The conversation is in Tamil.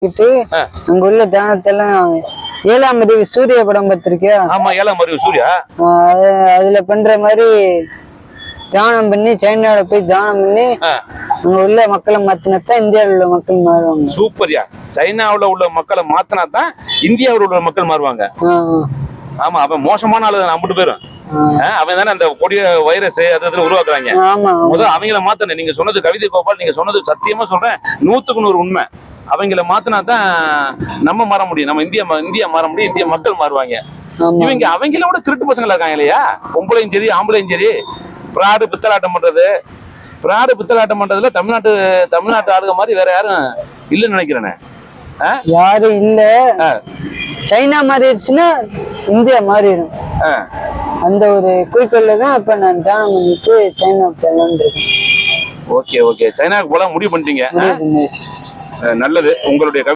அங்க உள்ள தியானத்தெல்லாம் 7ஆம் அறிவு சூரிய படம் பார்த்திருக்கியா? ஆமா, 7ஆம் அறிவு சூர்யா. அதுல பண்ற மாதிரி தியானம் பண்ணி சைனால போய் தியானம் பண்ணி அங்க உள்ள மக்களை மாத்தினாத்தான் இந்தியாவில் உள்ள மக்கள் மாறுவாங்க. சூப்பர்யா. சைனாவுல உள்ள மக்களை மாத்தினாதான் இந்தியாவில் உள்ள மக்கள் மாறுவாங்க. ஆமா, அவன் மோசமான ஆளு நம்பிட்டு போயிரும். அவன் தானே அந்த கொடிய வைரஸ் அது உருவாக்குறாங்க. முதல் அவங்கள மாத்தணும். நீங்க சொன்னது கவிதை கோபால், நீங்க சொன்னது சத்தியமா சொல்றேன், 100க்கு 100 உண்மை. அவங்கள மாத்தினா தான் நம்ம மாற முடியும், நம்ம இந்தியா மாற முடியும், இந்திய மக்கள் மாறுவாங்க. இவங்க அவங்களோட திருட்டு பசங்களா இருக்காங்க இல்லையா? பொம்பளையும் சரி ஆம்பளையும் சரி பிராடு பித்தலாட்டம் பண்றதுல தமிழ்நாட்டு ஆளுக மாதிரி வேற யாரும் இல்லைன்னு நினைக்கிறேனே. யாரும் இல்ல. சைனா மாறிடுச்சுன்னா இந்தியா மாறிடும். அந்த ஒரு குறிக்கோள்ல தான் இப்ப நான் தியானம் பண்ணிட்டு சைனா போகலான்னு இருக்கேன். ஓகே, சைனாவுக்கு போல முடிவு பண்ணிட்டீங்க. நல்லது. உங்களுடைய